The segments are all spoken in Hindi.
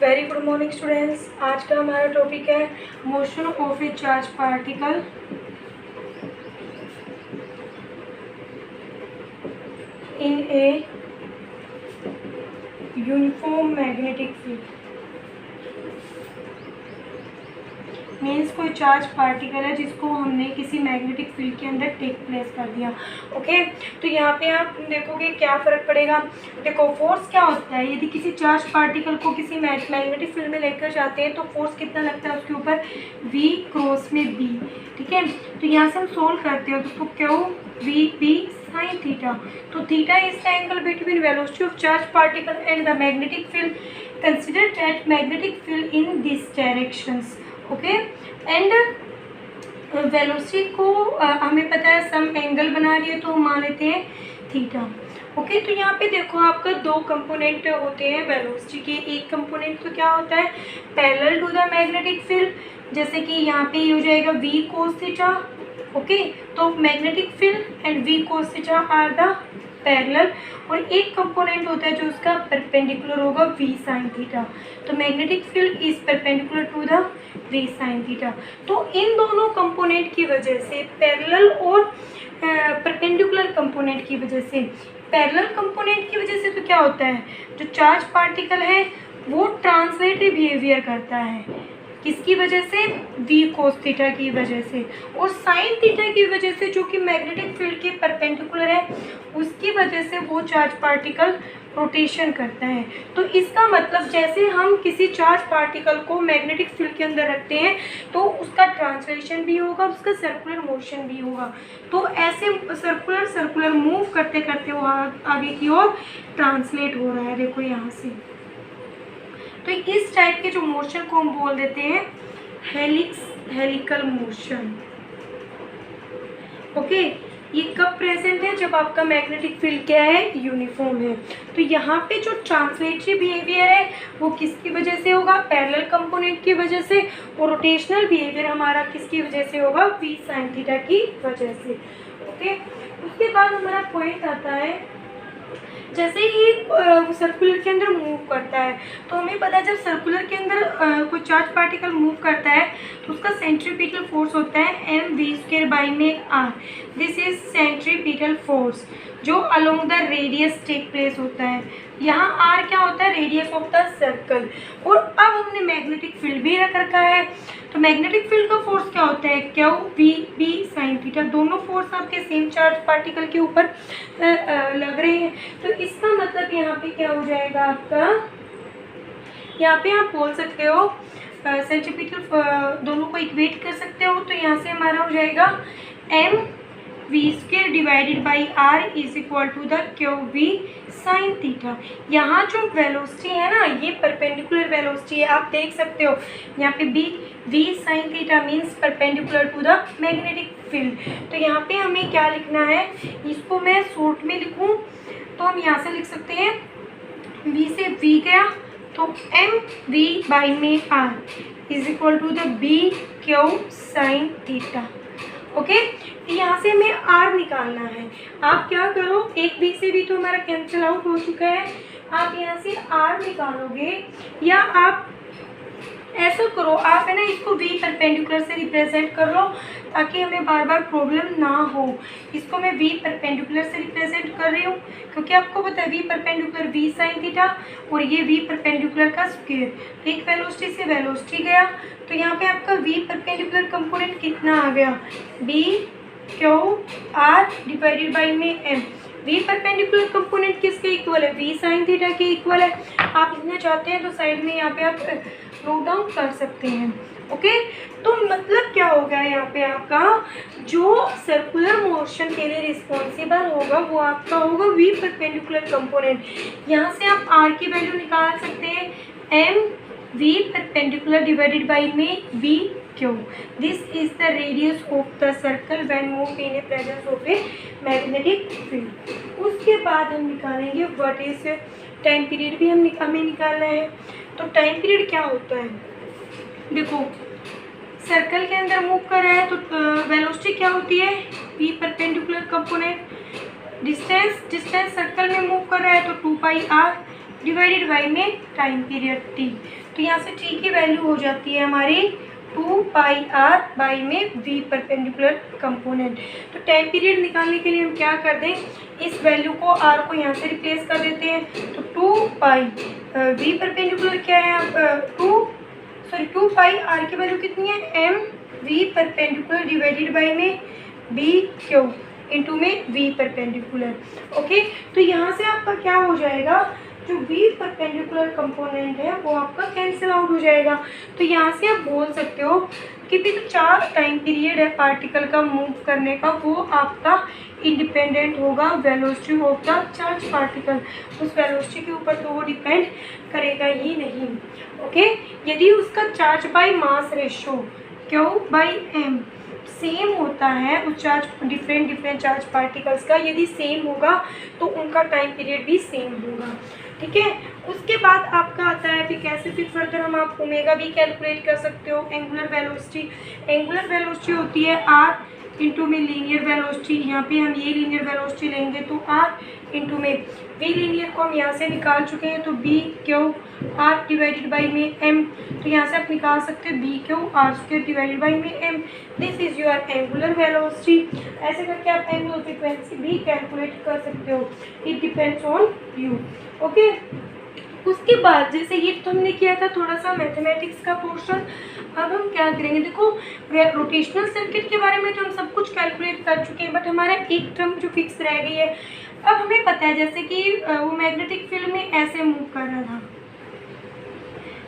Very good morning students. आज का हमारा टॉपिक है motion of A charge particle in a uniform magnetic field. Means कोई चार्ज पार्टिकल है जिसको हमने किसी मैग्नेटिक फील्ड के अंदर टेक प्लेस कर दिया। ओके, तो यहाँ पे आप देखोगे क्या फ़र्क पड़ेगा। देखो फोर्स क्या होता है, यदि किसी चार्ज पार्टिकल को किसी मैग्नेटिक फील्ड में लेकर जाते हैं तो फोर्स कितना लगता है उसके ऊपर, V क्रॉस में B। ठीक है, तो यहाँ से हम सोल्व करते हो तो क्यों V B साइन थीटा। तो theta is the angle between velocity of charge particle and the magnetic field. Consider that magnetic field in this directions. Okay, and velocity को हमें पता है सम एंगल बना रही है तो हम मान लेते हैं थीटा। ओके, तो यहाँ पे देखो आपका दो कंपोनेंट होते हैं वेलोसिटी के। एक कंपोनेंट तो क्या होता है parallel to the magnetic field, जैसे कि यहाँ पे ये हो जाएगा V cos थीटा। ओके, तो magnetic field and V cos theta are the parallel. और एक कंपोनेंट होता है जो उसका परपेंडिकुलर होगा V sin थीटा। तो magnetic field is perpendicular to the V sin theta. तो इन दोनों कंपोनेंट की वजह से पैरेलल और परपेंडिकुलर कंपोनेंट की वजह से, पैरेलल कंपोनेंट की वजह से तो क्या होता है जो चार्ज पार्टिकल है वो ट्रांसलेटरी बिहेवियर करता है। किसकी वजह से, V cos थीटा की वजह से। और साइन थीटा की वजह से जो कि मैग्नेटिक फील्ड के परपेंडिकुलर है उसकी वजह से वो चार्ज पार्टिकल रोटेशन करता है। तो इसका मतलब जैसे हम किसी चार्ज पार्टिकल को मैग्नेटिक फील्ड के अंदर रखते हैं तो उसका ट्रांसलेशन भी होगा, उसका सर्कुलर मोशन भी होगा। तो ऐसे सर्कुलर मूव करते करते वो आगे की ओर ट्रांसलेट हो रहा है। देखो यहाँ से, तो इस टाइप के जो मोशन को हम बोल देते हैं हेलिकल मोशन। ओके, ये कब प्रेजेंट है, जब आपका मैग्नेटिक फील्ड क्या है, यूनिफॉर्म है। तो यहाँ पे जो ट्रांसलेटरी बिहेवियर है वो किसकी वजह से होगा, पैरेलल कंपोनेंट की वजह से। और रोटेशनल बिहेवियर हमारा किसकी वजह से होगा, V sin थीटा की वजह से। ओके, उसके बाद हमारा पॉइंट आता है जैसे ही सर्कुलर के अंदर मूव करता है तो हमें पता है जब सर्कुलर के अंदर कोई चार्ज पार्टिकल मूव करता है तो उसका सेंट्रीपिटल फोर्स होता है mv² बाई में r। This is centripetal force जो along the radius take place होता है। यहाँ r क्या होता है, रेडियस ऑफ द सर्कल। और अब हमने मैग्नेटिक फील्ड भी रख रखा है तो मैग्नेटिक फील्ड का फोर्स क्या होता है, Q V B sine theta. दोनों फोर्स आपके सेम चार्ज पार्टिकल के ऊपर लग रहे हैं। तो इसका मतलब यहाँ पे क्या हो जाएगा आपका, यहाँ पे आप बोल सकते हो सेंट्रीपिटल दोनों को इक्वेट कर सकते हो। तो यहाँ से हमारा हो जाएगा mv² divided by r is equal to the Q V sine theta. यहाँ जो वेलोसिटी है ना ये परपेंडिकुलर वेलोसिटी है, आप देख सकते हो यहाँ पे V sine theta means perpendicular to the magnetic field. तो यहाँ पे हमें क्या लिखना है, इसको मैं शॉर्ट में लिखूँ तो हम यहाँ से लिख सकते हैं V से V गया तो mv बाई में r is equal to the B Q sine theta. Okay, यहाँ से हमें r निकालना है। आप क्या करो, एक B से भी तो हमारा कैंसिल आउट हो चुका है, आप यहाँ से r निकालोगे या आप ऐसा करो, आप है ना इसको V परपेंडिकुलर से रिप्रेजेंट कर लो ताकि हमें बार बार प्रॉब्लम ना हो। इसको मैं V परपेंडिकुलर से रिप्रेजेंट कर रही हूँ क्योंकि आपको पता है V perpendicular V sine theta और ये V परपेंडिकुलर का स्क्वायर। एक वेलोसिटी से वेलोसिटी गया तो यहाँ पे आपका V परपेंडिकुलर कंपोनेंट कितना आ गया, B Q R divided by में M। V परपेंडिकुलर कंपोनेंट किसके इक्वल है, V साइन थीटा के इक्वल है। आप लिखना चाहते हैं तो साइड में यहाँ पे आप नोट डाउन कर सकते हैं। ओके, तो मतलब क्या हो गया, यहाँ पे आपका जो सर्कुलर मोशन के लिए रिस्पॉन्सिबल होगा वो आपका होगा V परपेंडिकुलर कंपोनेंट। यहाँ से आप R की वैल्यू निकाल सकते हैं mv परपेंडिकुलर डिवाइडेड बाई में V Q. This is the radius of the circle when move in A presence of a magnetic field. उसके बाद हम निकालेंगे व्हाट इज टाइम पीरियड, भी हमें निकालना है। तो टाइम पीरियड क्या होता है, देखो सर्कल के अंदर मूव कर रहा है तो वेलोसिटी क्या होती है, V perpendicular component. Distance circle में मूव कर रहा है तो 2 पाई r डिवाइडेड बाई में टाइम पीरियड टी। तो यहाँ से टी की वैल्यू हो जाती है हमारी 2 पाई आर बाई में वी परपेंडिकुलर कंपोनेंट। तो टाइम पीरियड निकालने के लिए हम क्या कर दें, इस वैल्यू को आर को यहाँ से रिप्लेस कर देते हैं। तो 2 पाई वी परपेंडिकुलर क्या है, 2 पाई आर की वैल्यू कितनी है, M V perpendicular divided by में बी क्यू इंटू में वी परपेंडिकुलर। ओके, तो यहाँ से आपका क्या हो जाएगा, जो वी परपेंडिकुलर कंपोनेंट है वो आपका कैंसिल आउट हो जाएगा। तो यहाँ से आप बोल सकते हो कि भी जो 4 टाइम पीरियड है पार्टिकल का मूव करने का, वो आपका इंडिपेंडेंट होगा velocity of the charge particle. उस वेलोसिटी के ऊपर तो वो डिपेंड करेगा ही नहीं। ओके, यदि उसका charge by mass ratio Q by M same होता है, उस चार्ज डिफरेंट चार्ज पार्टिकल्स का यदि सेम होगा तो उनका टाइम पीरियड भी सेम होगा। ठीक है, उसके बाद आपका आता है फिर कैसे फिर फर्दर हम आप ओमेगा भी कैलकुलेट कर सकते हो। एंगुलर वेलोसिटी होती है आर इंटू में लीनियर वेलोसिटी। यहाँ पे हम ये लीनियर वेलोसिटी लेंगे तो आर इंटू में वी लीनियर को हम यहाँ से निकाल चुके हैं, तो B Q R divided by में एम। तो यहाँ से आप निकाल सकते हैं B Q R square divided by में M. This is your angular velocity. ऐसे करके आप एंगुलर फ्रीक्वेंसी भी कैलकुलेट कर सकते हो। It depends on you. Okay, उसके बाद जैसे ये तो हमने किया था थोड़ा सा मैथमेटिक्स का पोर्शन। अब हम क्या करेंगे, देखो रोटेशनल सर्किट के बारे में तो हम सब कुछ कैलकुलेट कर चुके हैं, बट हमारा एक टर्म जो फिक्स रह गई है। अब हमें पता है जैसे कि वो मैग्नेटिक फील्ड में ऐसे मूव कर रहा था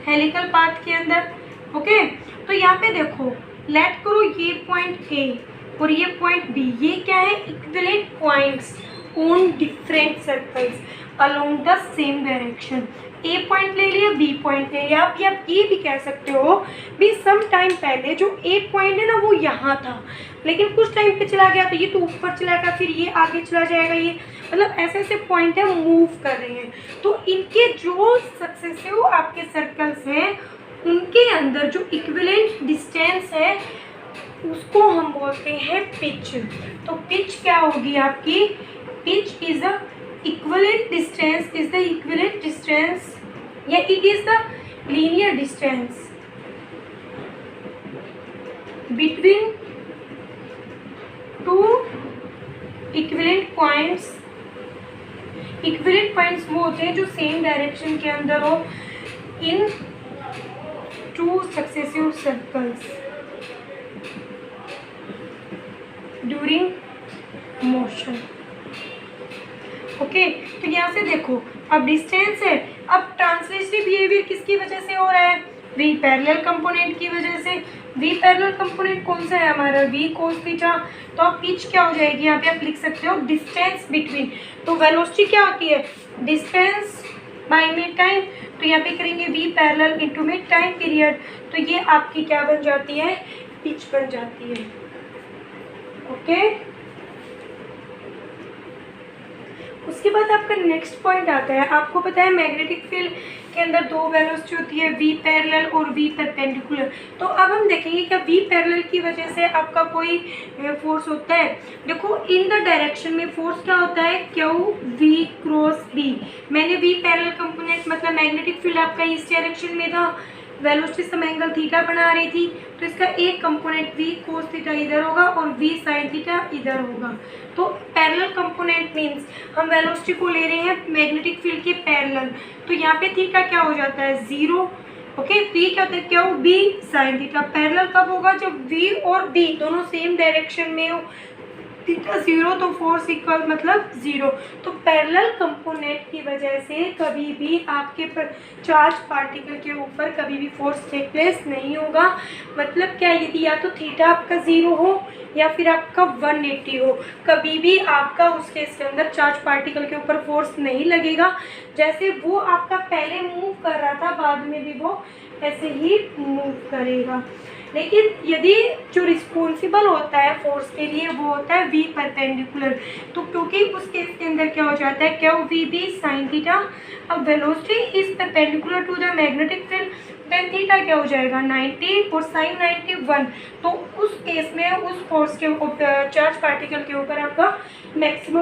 हेलिकल पाथ के अंदर। ओके, तो यहाँ पे देखो लेट करो ये पॉइंट ए और ये पॉइंट बी, ये क्या है, equivalent points on different circles along the same direction. A point ले लिया, बी पॉइंट ले लिया। आप ये भी कह सकते हो भी सम टाइम पहले जो ए पॉइंट है ना वो यहाँ था, लेकिन कुछ टाइम पे चला गया तो ये तो ऊपर चला गया, फिर ये आगे चला जाएगा। ये मतलब ऐसे ऐसे पॉइंट है मूव कर रहे हैं। तो इनके जो सक्सेसिव आपके सर्कल्स हैं उनके अंदर जो इक्विवेलेंट डिस्टेंस है उसको हम बोलते हैं पिच। तो पिच क्या होगी आपकी, pitch is a equivalent distance या it is the linear distance between two equivalent points। equivalent points वो होते हैं जो सेम डायरेक्शन के अंदर हो in two successive circles during motion। Okay, तो यहाँ से देखो अब डिस्टेंस है, अब ट्रांसलेटरी बिहेवियर किसकी वजह से हो रहा है, वी पैरेलल कंपोनेंट की वजह से। वी पैरेलल कंपोनेंट कौन सा है हमारा, वी कोस थीटा। तो अब पिच क्या हो जाएगी, यहाँ पे आप लिख सकते हो डिस्टेंस बिटवीन। तो वेलोसिटी क्या होती है, डिस्टेंस बाय में टाइम। तो यहाँ पे करेंगे वी पैरेलल इनटू में टाइम पीरियड। तो ये आपकी क्या बन जाती है, पिच बन जाती है। ओके, उसके बाद आपका नेक्स्ट पॉइंट आता है, आपको पता है मैग्नेटिक फील्ड के अंदर दो वेलोसिटी होती है, वी पैरेलल और वी परपेंडिकुलर। तो अब हम देखेंगे क्या वी पैरेलल की वजह से आपका कोई फोर्स होता है। देखो इन द डायरेक्शन में फोर्स क्या होता है, क्यू वी क्रॉस बी। मैंने वी पैरेलल कंपोनेंट मतलब मैग्नेटिक फील्ड आपका इस डायरेक्शन में था, वेलोसिटी सम एंगल थीटा बना रही थी, तो इसका एक कंपोनेंट वी कोस थीटा इधर होगा और वी साइन थीटा इधर होगा। तो पैरेलल कंपोनेंट मींस हम वेलोसिटी को ले रहे हैं मैग्नेटिक फील्ड के पैरेलल। तो यहाँ पे थीटा क्या हो जाता है, 0। ओके, तो ये क्या होता है, Q B sine theta. Parallel कब होगा, जब वी और बी दोनों सेम डायरेक्शन में हो, थीटा 0 तो फोर्स इक्वल मतलब 0। तो पैरेलल कंपोनेंट की वजह से कभी भी आपके चार्ज पार्टिकल के ऊपर कभी भी फोर्स टेक प्लेस नहीं होगा। मतलब क्या, यदि या तो थीटा आपका 0 हो या फिर आपका 180 हो, कभी भी आपका उस केस के अंदर चार्ज पार्टिकल के ऊपर फोर्स नहीं लगेगा। जैसे वो आपका पहले मूव कर रहा था, बाद में भी वो ऐसे ही मूव करेगा। लेकिन यदि जो रिस्पॉन्सिबल होता है फोर्स के लिए वो होता है वी परपेंडिकुलर। तो क्योंकि उस केस के अंदर क्या हो जाता है, Q V B sine theta. अब velocity is perpendicular to the magnetic field, then theta क्या हो जाएगा 90 और साइन 91। तो उस केस में उस फोर्स के चार्ज पार्टिकल के ऊपर आपका मैक्सिमम